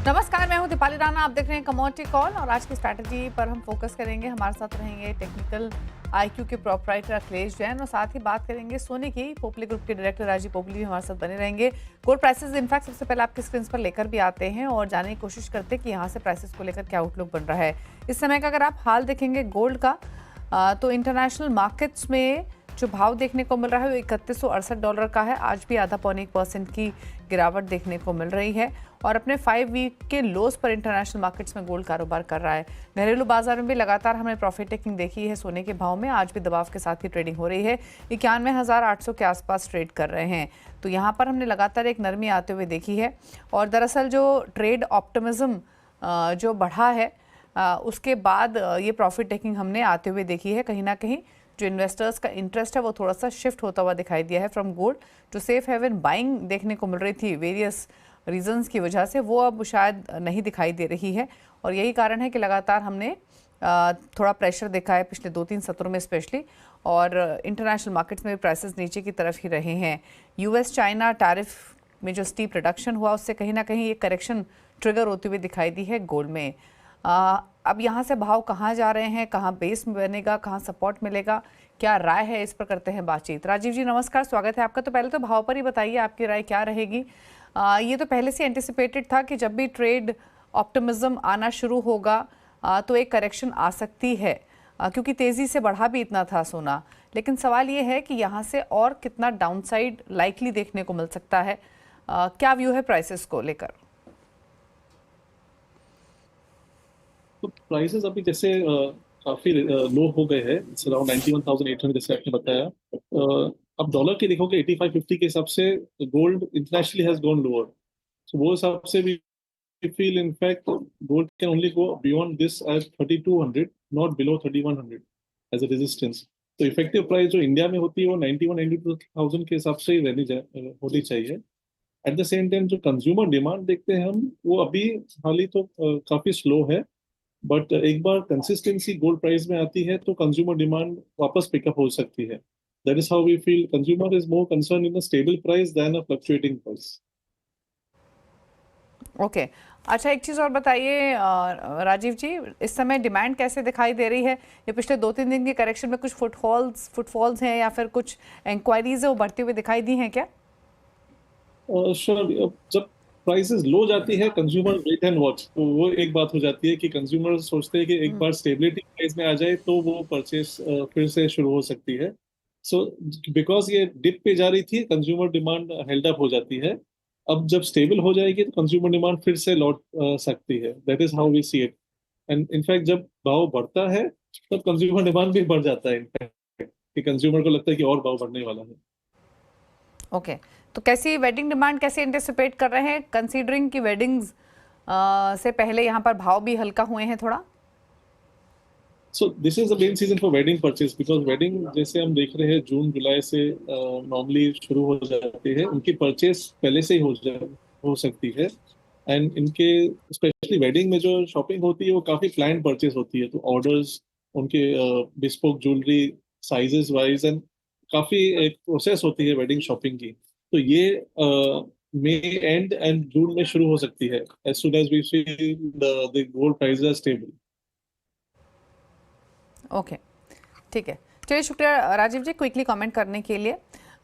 नमस्कार, मैं हूं दीपाली राणा। आप देख रहे हैं कमोडिटी कॉल और आज की स्ट्रैटेजी पर हम फोकस करेंगे। हमारे साथ रहेंगे टेक्निकल आईक्यू के प्रोप्राइटर अखिलेश जैन और साथ ही बात करेंगे सोने की। पोपली ग्रुप के डायरेक्टर राजीव पोपली भी हमारे साथ बने रहेंगे। गोल्ड प्राइसेस इनफैक्ट सबसे पहले आपकी स्क्रीन पर लेकर भी आते हैं और जानने की कोशिश करते हैं कि यहाँ से प्राइसेस को लेकर क्या आउटलुक बन रहा है इस समय का। अगर आप हाल देखेंगे गोल्ड का तो इंटरनेशनल मार्केट्स में जो भाव देखने को मिल रहा है वो $3168 का है। आज भी आधा पौने 1% की गिरावट देखने को मिल रही है और अपने 5 वीक के लोज पर इंटरनेशनल मार्केट्स में गोल्ड कारोबार कर रहा है। घरेलू बाजार में भी लगातार हमने प्रॉफिट टेकिंग देखी है सोने के भाव में। आज भी दबाव के साथ ही ट्रेडिंग हो रही है। 91,800 के आसपास ट्रेड कर रहे हैं। तो यहाँ पर हमने लगातार एक नरमी आते हुए देखी है और दरअसल जो ट्रेड ऑप्टिमिज्म जो बढ़ा है उसके बाद ये प्रॉफिट टेकिंग हमने आते हुए देखी है। कहीं ना कहीं जो इन्वेस्टर्स का इंटरेस्ट है वो थोड़ा सा शिफ्ट होता हुआ दिखाई दिया है फ्रॉम गोल्ड। जो सेफ हेवन बाइंग देखने को मिल रही थी वेरियस रीजंस की वजह से वो अब शायद नहीं दिखाई दे रही है और यही कारण है कि लगातार हमने थोड़ा प्रेशर देखा है पिछले 2-3 सत्रों में स्पेशली और इंटरनेशनल मार्केट्स में भी प्राइसेस नीचे की तरफ ही रहे हैं। यूएस चाइना टैरिफ में जो स्टीप रिडक्शन हुआ उससे कहीं ना कहीं एक करेक्शन ट्रिगर होती हुई दिखाई दी है गोल्ड में। अब यहाँ से भाव कहाँ जा रहे हैं, कहाँ बेस में बनेगा, कहाँ सपोर्ट मिलेगा, क्या राय है, इस पर करते हैं बातचीत। राजीव जी नमस्कार, स्वागत है आपका। तो पहले तो भाव पर ही बताइए आपकी राय क्या रहेगी। ये तो पहले से एंटिसिपेटेड था कि जब भी ट्रेड ऑप्टिमिज्म आना शुरू होगा तो एक करेक्शन आ सकती है क्योंकि तेज़ी से बढ़ा भी इतना था सोना। लेकिन सवाल ये है कि यहाँ से और कितना डाउनसाइड लाइकली देखने को मिल सकता है। क्या व्यू है प्राइसेस को लेकर? तो प्राइसेस अभी जैसे काफी लो हो गए हैं। इट्स अराउंड 91,800 जैसे आपने बताया। अब डॉलर के देखोगे 85-50 के हिसाब से gold internationally has gone lower. तो वो हिसाब से भी feel in fact gold can only go beyond this as 3200, not below 3100 as a resistance. तो इफेक्टिव प्राइस जो इंडिया में होती है वो 91-92,000 के हिसाब से ही होनी चाहिए। एट द सेम टाइम जो कंज्यूमर डिमांड देखते हैं हम, वो अभी हाल ही तो काफी स्लो है। बट एक बार कंसिस्टेंसी गोल्ड प्राइस में आती है तो कंज्यूमर डिमांड वापस पिकअप हो सकती है। That is how we feel consumer is more concern in a stable price than a fluctuating price. Okay अच्छा, एक चीज़ और बताइए राजीव जी, इस समय डिमांड कैसे दिखाई दे रही है? ये पिछले 2-3 दिन के करेक्शन में कुछ फुटफॉल्स हैं या फिर कुछ इंक्वायरीज है वो बढ़ती हुई दिखाई दी हैं क्या? श्योर, जब प्राइसेस लो जाती है कंज्यूमर वेट एंड वॉच, तो वो एक बात हो जाती है कि कंज्यूमर सोचते हैं कि एक बार स्टेबिलिटी प्राइस में आ जाए तो वो परचेस फिर से शुरू हो सकती है। सो बिकॉज ये डिप पे जा रही थी, कंज्यूमर डिमांड हेल्ड अप हो जाती है। अब जब स्टेबल हो जाएगी तो कंज्यूमर डिमांड फिर से लौट सकती है। That is how we see it. And in fact जब भाव बढ़ता है तब कंज्यूमर डिमांड भी बढ़ जाता है इनफैक्ट, कि कंज्यूमर को लगता है कि और भाव बढ़ने वाला है। ओके तो कैसी वेडिंग डिमांड कैसे एंटिसिपेट कर रहे हैं कंसीडरिंग कि वेडिंग्स से पहले यहाँ पर भाव भी हल्का हुए हैं थोड़ा? So this is the main season for wedding purchase, because wedding जैसे हम देख रहे हैं जून जुलाई से नॉर्मली शुरू हो जाती है। उनकी परचेज पहले से ही हो सकती है। एंड इनके स्पेशली वेडिंग में जो शॉपिंग होती है वो काफी प्लान परचेज होती है। तो ऑर्डर्स उनके bespoke jewellery sizes wise and काफी एक प्रोसेस होती है वेडिंग शॉपिंग की। तो ये मई एंड जून में शुरू हो सकती है as soon as we see the gold prices are stable. Okay ठीक है, चलिए शुक्रिया राजीव जी क्विकली कमेंट करने के लिए।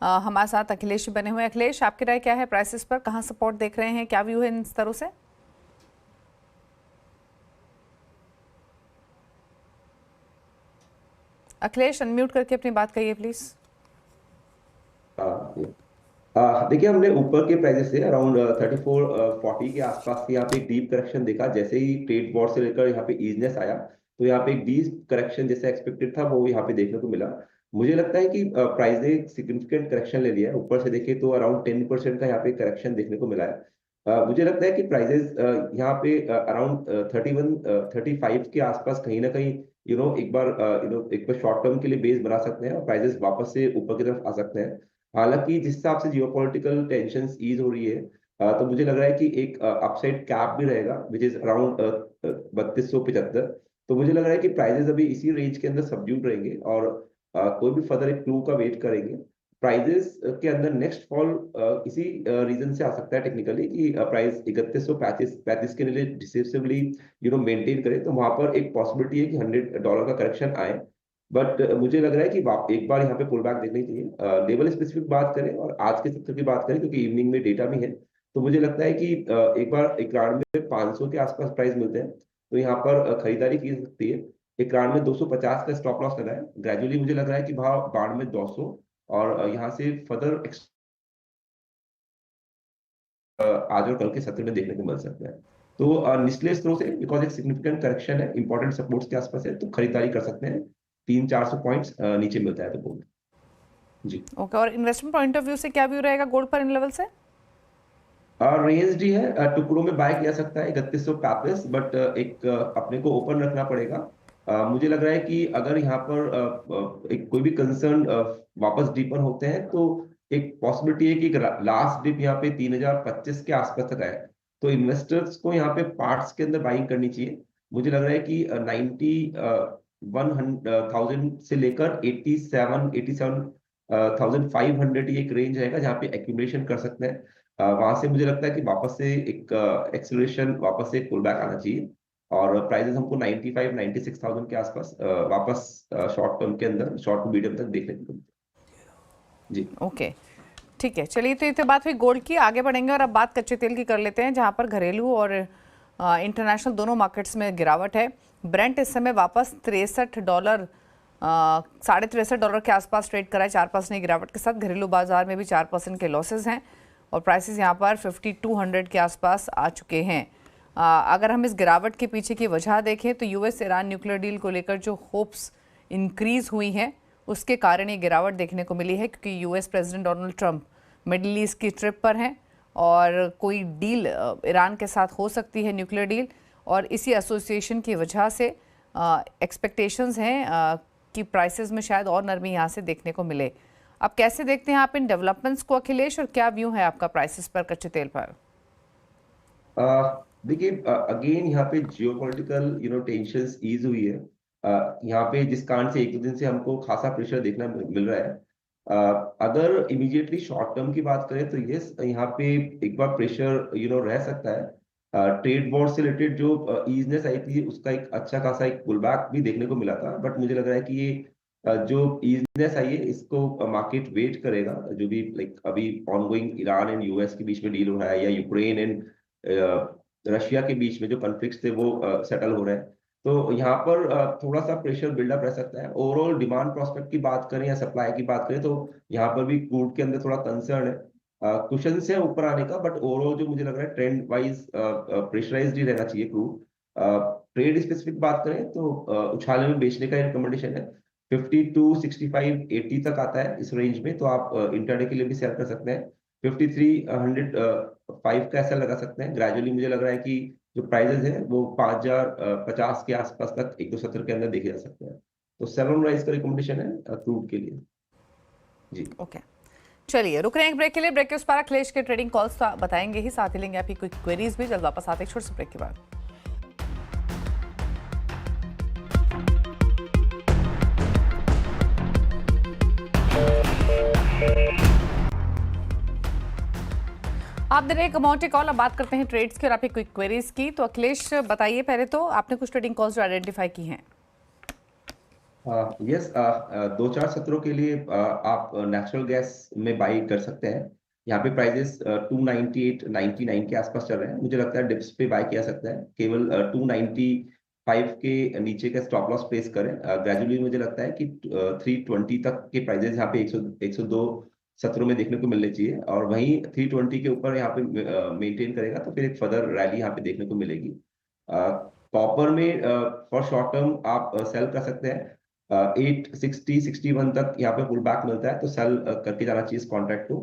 हमारे साथ अखिलेश जी बने हुए हैं। अखिलेश, आपकी राय क्या है प्राइसेस पर? कहाँ सपोर्ट देख रहे हैं, क्या व्यू है इन स्तरों से? अखिलेश अनम्यूट करके अपनी बात कहिए प्लीज। हाँ देखिए, हमने ऊपर के प्राइसेस से अराउंड 3440 के आसपास से यहाँ पे एक डीप करेक्शन देखा। जैसे ही ट्रेड वॉर से लेकर यहाँ पे ईजनेस आया तो यहाँ पे एक डीप करेक्शन जैसे एक्सपेक्टेड था वो यहाँ पे देखने को मिला। मुझे लगता है कि प्राइस ने एक सिग्निफिकेंट करेक्शन ले लिया है। ऊपर से देखे तो अराउंड 10% का यहाँ पे करेक्शन देखने को मिला है। मुझे लगता है कि प्राइजेस यहाँ पे अराउंड 31-35 के आसपास कहीं ना कहीं एक बार एक बार शॉर्ट टर्म के लिए बेस बना सकते हैं और प्राइजेस वापस से ऊपर की तरफ आ सकते हैं। हालांकि जिस हिसाब से जियोपॉलिटिकल टेंशंस ईज हो रही है तो मुझे लग रहा है कि एक अपसाइड कैप भी रहेगा विच इज अराउंड 3275। तो मुझे लग रहा है कि प्राइजेस अभी इसी रेंज के अंदर सबड्यूड रहेंगे और कोई भी फर्दर एक क्लू का वेट करेंगे। प्राइजेस के अंदर नेक्स्ट फॉल इसी रीजन से आ सकता है टेक्निकली कि प्राइस 3135 के लिए डिसेसिवली मेंटेन करे, तो वहां पर एक पॉसिबिलिटी है कि $100 का करेक्शन आए। बट मुझे लग रहा है कि एक बार यहाँ पे पुल बैक देखनी चाहिए। लेवल स्पेसिफिक बात करें और आज के सत्र की बात करें, क्योंकि इवनिंग में डेटा भी है, तो मुझे लगता है कि एक बार एक राउंड में 500 के आसपास प्राइस मिलते हैं, तो यहाँ पर खरीदारी की जा सकती है। एक राउंड में 250 का स्टॉप लॉस लगा है। ग्रेजुअली मुझे लग रहा है कि भाव बाढ़ में 200 और यहाँ से फर्दर आज और कल के सत्र में देखने को मिल सकता है। तो निचले स्तरों से बिकॉज एक सिग्निफिकेंट करेक्शन है, इंपॉर्टेंट सपोर्ट्स के आसपास है, तो खरीदारी कर सकते हैं। 300-400 पॉइंट्स नीचे मिलता है तो गोल्ड। जी ओके, और इन्वेस्टमेंट पॉइंट ऑफ व्यू से क्या व्यू रहेगा गोल्ड पर इन लेवल से? रेंज डी है, टुकड़ों में बाय किया सकता है 3135, बट एक अपने को ओपन रखना पड़ेगा। मुझे लग रहा है कि अगर यहाँ पर एक कोई भी कंसर्न वापस डीपर होते हैं, तो एक पॉसिबिलिटी है कि लास्ट डिप यहाँ पे 3025 के आसपास तक आए, तो इन्वेस्टर्स को यहाँ पे पार्ट्स के अंदर बाइंग करनी चाहिए। मुझे लग रहा है कि 91,000 से लेकर 87,500 ये एक रेंज रहेगा जहाँ पे एक्यूमुलेशन कर सकते हैं। वहां से मुझे लगता है कि वापस से एक एक्सेलरेशन, वापस से पुल बैक आना चाहिए, और प्राइसेस हमको 96,000 के आसपास वापस शॉर्ट टर्म के अंदर, शॉर्ट टू मीडियम तक देखने को मिलते हैं। जी ओके, ठीक है, चलिए, तो ये तो बात हुई गोल्ड की। आगे बढ़ेंगे और अब बात कच्चे तेल की कर लेते हैं, जहां पर घरेलू और इंटरनेशनल दोनों मार्केट्स में गिरावट है। ब्रेंट इस समय वापस $63, $63.5 के आसपास ट्रेड करा है 4% गिरावट के साथ। घरेलू बाजार में भी 4% के लॉसेज हैं और प्राइसेस यहाँ पर 5200 के आसपास आ चुके हैं। अगर हम इस गिरावट के पीछे की वजह देखें तो यूएस ईरान न्यूक्लियर डील को लेकर जो होप्स इंक्रीज हुई हैं उसके कारण ये गिरावट देखने को मिली है, क्योंकि US president Donald Trump middle east की ट्रिप पर हैं और कोई डील ईरान के साथ हो सकती है, न्यूक्लियर डील, और इसी एसोसिएशन की वजह से एक्सपेक्टेशंस हैं कि प्राइसेस में शायद और नरमी यहाँ से देखने को मिले। अब कैसे देखते हैं आप इन डेवलपमेंट्स को अखिलेश, और क्या व्यू है आपका प्राइसेस पर, कच्चे तेल पर? देखिए, अगेन यहाँ पे जियोपॉलिटिकल टेंशंस ईज हुई है। यहाँ पे जिस कारण से एक दो दिन से हमको खासा प्रेशर देखना मिल रहा है। अगर इमीडिएटली शॉर्ट टर्म की बात करें तो यस, यहाँ पे एक बार प्रेशर रह सकता है। ट्रेड वॉर से रिलेटेड जो ईजनेस आई थी, उसका एक अच्छा खासा एक पुल बैक भी देखने को मिला था, बट मुझे लग रहा है कि ये जो ईजनेस आई है, इसको मार्केट वेट करेगा। जो भी लाइक अभी ऑनगोइंग ईरान एंड यूएस के बीच में डील हो रहा है, या यूक्रेन एंड रशिया के बीच में जो कॉन्फ्लिक्ट्स थे वो सेटल हो रहे हैं, तो यहाँ पर थोड़ा सा प्रेशर बिल्डअप रह सकता है। ओवरऑल डिमांड प्रोस्पेक्ट की बात करें या सप्लाई की बात करें, तो यहाँ पर भी क्रूड के अंदर थोड़ा कंसर्न है। कुशन से ऊपर आने का, बट ओवरऑल जो मुझे लग रहा है ट्रेंड वाइज प्रेशराइज्ड ही रहना चाहिए क्रूड। ट्रेड स्पेसिफिक बात करें तो उछाले में बेचने का रिकमेंडेशन है। 52, 65, 80 तक आता है इस रेंज में, तो आप इंटरडे के लिए भी सेल कर सकते हैं। 5305 का ऐसा लगा सकते हैं। ग्रेजुअली मुझे लग रहा है कि जो प्राइजेस है वो 5050 के आसपास तक एक दो सत्र के अंदर देखे जा सकते हैं। तो 7 राइज का रिकमेंडेशन है क्रूड के लिए। जी ओके, चलिए, रुक रहे हैं एक ब्रेक के लिए। ब्रेक के उस पार अखिलेश के ट्रेडिंग कॉल्स तो बताएंगे ही, साथ ही लेंगे आपकी कोई क्वेरीज भी। जल्द वापस आते हैं छोटे से ब्रेक के बाद। आप दे रहे कमोडिटी कॉल। अब बात करते हैं ट्रेड्स की और आपकी क्विक क्वेरीज की। तो अखिलेश बताइए, पहले तो आपने कुछ ट्रेडिंग कॉल्स जो आइडेंटिफाई की हैं। यस, 2-4 सत्रों के लिए आप नेचुरल गैस में बाई कर सकते हैं। यहाँ पे प्राइजेस 298-99 के आसपास चल रहे हैं। मुझे लगता है डिप्स पे बाय किया सकता है। केवल 295 के नीचे का स्टॉप लॉस प्लेस करें। ग्रेजुअली मुझे लगता है कि 320 तक के प्राइजेस यहाँ पे 102 सत्रों में देखने को मिलने चाहिए, और वहीं 320 के ऊपर यहाँ पे मेंटेन करेगा तो फिर एक फर्दर रैली यहाँ पे देखने को मिलेगी। कॉपर में फॉर शॉर्ट टर्म आप सेल कर सकते हैं। 860-61 तक यहाँ पे पुल बैक मिलता है, तो सेल करके जाना चाहिए इस कॉन्ट्रैक्ट को।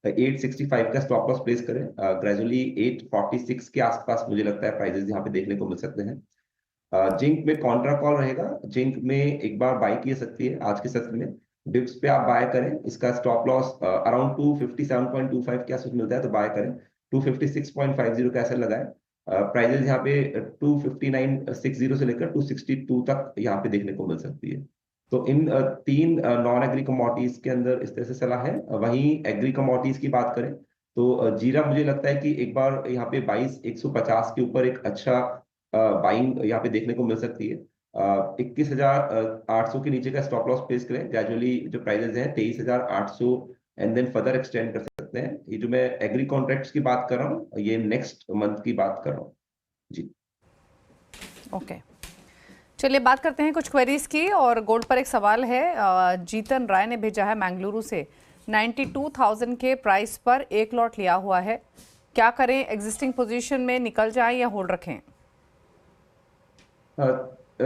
865 का स्टॉप लॉस प्लेस करें। ग्रेजुअली 846 के आसपास मुझे लगता है प्राइजेस यहाँ पे देखने को मिल सकते हैं। जिंक में कॉन्ट्रा कॉल रहेगा। जिंक में एक बार बाय की सकती है आज के सत्र में। डिप्स पे आप बाय करें। इसका स्टॉप लॉस अराउंड 257.25 के आसपास मिलता है, तो बाय करें। 256.50 का ऐसा लगाए। प्राइजेस यहाँ पे 259.60 से लेकर 262 तक यहाँ पे देखने को मिल सकती है। तो इन तीन नॉन एग्री कमोडिटीज के अंदर इस तरह से चला है। वहीं एग्री कमोडिटीज की बात करें तो जीरा मुझे लगता है कि एक बार यहाँ पे 22,150 के ऊपर एक अच्छा बाइंग यहाँ पे देखने को मिल सकती है। 21,800 के नीचे का स्टॉप लॉस प्लेस करें। ग्रेजुअली जो प्राइजेस हैं 23,800 एंड देन फर्दर एक्सटेंड कर सकते हैं। ये जो मैं एग्री कॉन्ट्रैक्ट्स की बात कर रहा हूँ ये नेक्स्ट मंथ की बात कर रहा हूँ जी। ओके, चलिए बात करते हैं कुछ क्वेरीज की। और गोल्ड पर एक सवाल है, जीतन राय ने भेजा है मैंगलुरु से। 92,000 के प्राइस पर एक लॉट लिया हुआ है, क्या करें? एग्जिस्टिंग पोजीशन में निकल जाए या होल्ड रखें?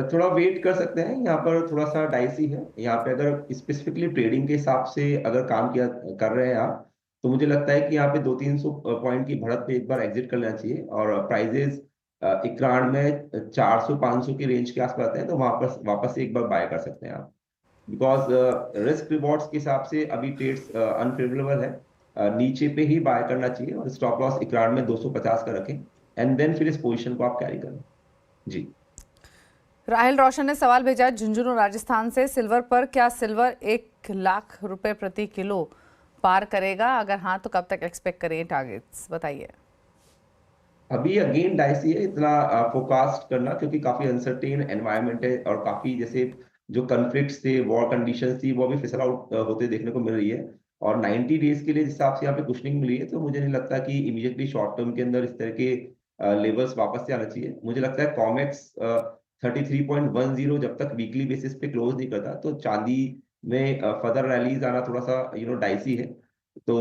थोड़ा वेट कर सकते हैं, यहाँ पर थोड़ा सा डाइसी है। यहाँ पे अगर स्पेसिफिकली ट्रेडिंग के हिसाब से अगर काम किया कर रहे हैं आप, तो मुझे लगता है कि यहाँ पे 200-300 पॉइंट की बढ़त पे एक बार एग्जिट कर लेना चाहिए। और प्राइजेस इक्रान में 400-500 के रेंज के आसपास आते हैं, तो वहां पर वापस से एक बार बाय कर सकते हैं आप। बिकॉज रिस्क रिवॉर्ड्स के हिसाब से अभी ट्रेड्स अनफेवरेबल है। नीचे पे ही बाय करना चाहिए और स्टॉप लॉस इक्रान में 250 का रखें एंड देन फिर इस पोजीशन को आप कैरी करें जी। राहिल रोशन ने सवाल भेजा है झुंझुनू राजस्थान से। सिल्वर पर क्या सिल्वर 1 लाख रुपए प्रति किलो पार करेगा? अगर हाँ तो कब तक एक्सपेक्ट करें टारगेट्स, बताइए। अभी अगेन डाइसी है इतना फोरकास्ट करना, क्योंकि काफी अनसर्टेन एनवायरनमेंट है और काफी जैसे जो कन्फ्लिक्ट्स थे, वॉर कंडीशंस थी, वो भी फिसल आउट होते देखने को मिल रही है। और 90 डेज के लिए जिस हिसाब से यहाँ पे कुशनिंग मिली है, तो मुझे नहीं लगता कि इमीडिएटली शॉर्ट टर्म के अंदर इस तरह के लेवल्स वापस से आना चाहिए। मुझे लगता है कॉमेक्स 33.10 जब तक वीकली बेसिस पे क्लोज नहीं करता, तो चांदी में फर्दर रैलीज आना थोड़ा सा डाइसी है। तो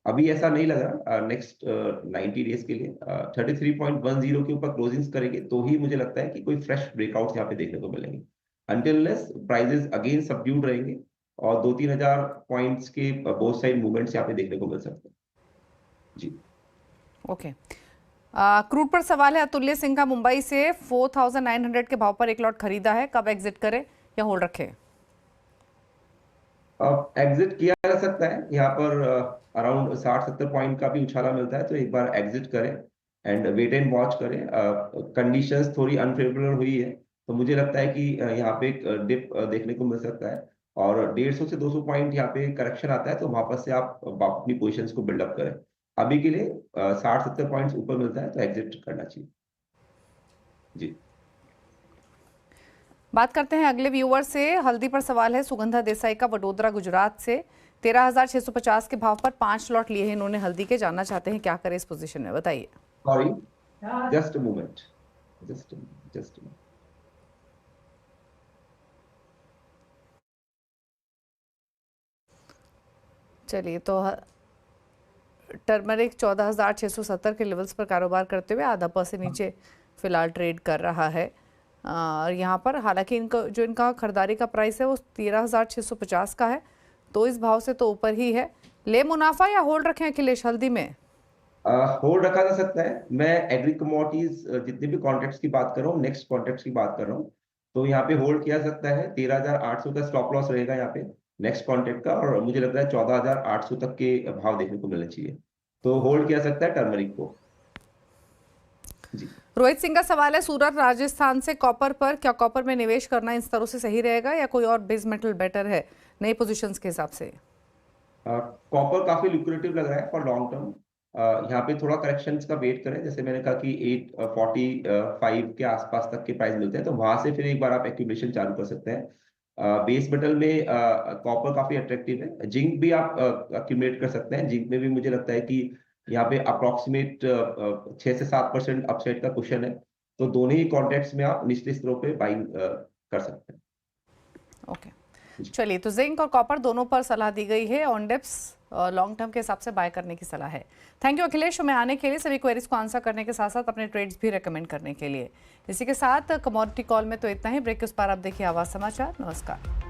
अभी ऐसा नहीं लग रहा नेक्स्ट 90 डेज के लिए 33.10 के ऊपर क्लोजिंग्स करेंगे तो ही मुझे लगता है कि कोई फ्रेश ब्रेकआउट्स यहाँ पे देखने को मिलेंगे। Until less prices again subdued रहेंगे और 2-3 हजार पॉइंट्स के बोथ साइड मूवमेंट्स यहाँ पे देखने को मिल सकते हैं जी। ओके, क्रूड पर सवाल है अतुल्य सिंह का मुंबई से। 4,900 के भाव पर एक लॉट खरीदा है, कब एग्जिट करें या होल्ड रखें? एग्जिट किया जा सकता है यहाँ पर अराउंड 60-70 पॉइंट का भी उछाला मिलता है, तो एक बार एग्जिट करें एंड वेट एंड वॉच करें। कंडीशंस थोड़ी अनफेवरेबल हुई है, तो मुझे लगता है कि यहाँ पे एक डिप देखने को मिल सकता है और 150 से 200 पॉइंट यहाँ पे करेक्शन आता है, तो वापस से आप अपनी पोजिशंस को बिल्डअप करें। अभी के लिए 60-70 पॉइंट्स ऊपर मिलता है तो एग्जिट करना चाहिए जी। बात करते हैं अगले व्यूअर से। हल्दी पर सवाल है सुगंधा देसाई का, वडोदरा गुजरात से। 13,650 के भाव पर 5 लॉट लिए हैं इन्होंने हल्दी के। जानना चाहते हैं क्या करें इस पोजीशन में, बताइए। Sorry, just a moment, just a moment. चलिए, तो टर्मरिक 14,670 के लेवल्स पर कारोबार करते हुए आधा % नीचे फिलहाल ट्रेड कर रहा है। और यहाँ पर हालांकि इनका खरीदारी का प्राइस है वो 13,650 का है, तो इस भाव से तो ऊपर ही है। ले मुनाफा या होल्ड रखें अखिलेश हल्दी में? होल्ड रखा जा सकता है। मैं एग्री कमोडिटीज जितने भी कॉन्ट्रैक्ट्स की बात कर रहा हूँ, नेक्स्ट कॉन्ट्रैक्ट्स की बात कर रहा हूँ, तो यहाँ पे होल्ड किया जा सकता है। 13,800 का स्टॉप लॉस रहेगा यहाँ पे नेक्स्ट कॉन्ट्रैक्ट का, और मुझे लगता है 14,800 तक के भाव देखने को मिलने चाहिए, तो होल्ड किया जा सकता है टर्मरिक को जी। रोहित सिंह का सवाल है सूरत राजस्थान से, कॉपर पर क्या कॉपर में निवेश करना इन स्तरों से सही रहेगा या कोई और बेस मेटल बेटर है नई पोजीशंस के हिसाब से? कॉपर काफी लुक्रेटिव लग रहा है फॉर लॉन्ग टर्म। यहाँ पे थोड़ा करेक्शंस का वेट करें, जैसे मैंने कहा कि 845 के आसपास तक के प्राइस मिलते हैं, तो वहां से फिर एक बार आप एक्यूमुलेशन चालू कर सकते हैं। बेस मेटल में कॉपर काफी अट्रैक्टिव है। जिंक भी आप एक्यूमुलेट कर सकते हैं। जिंक में भी मुझे लगता है कि यहाँ पे अप्रोक्सीमेट 6 से 7% अपसाइड का कुशन है, तो दोनों ही कॉन्ट्रैक्ट्स में आप निचले स्तरों पे बाइंग कर सकते हैं। ओके, चलिए, तो जिंक और कॉपर दोनों पर सलाह दी गई है। ऑन डिप्स लॉन्ग टर्म के हिसाब से बाय करने की सलाह है। थैंक यू अखिलेश में आने के लिए, सभी क्वेरीज को आंसर करने के साथ साथ अपने ट्रेड्स भी रेकमेंड करने के लिए। इसी के साथ कमोडिटी कॉल में तो इतना ही। ब्रेक के उस पार आप देखिए आवाज समाचार। नमस्कार।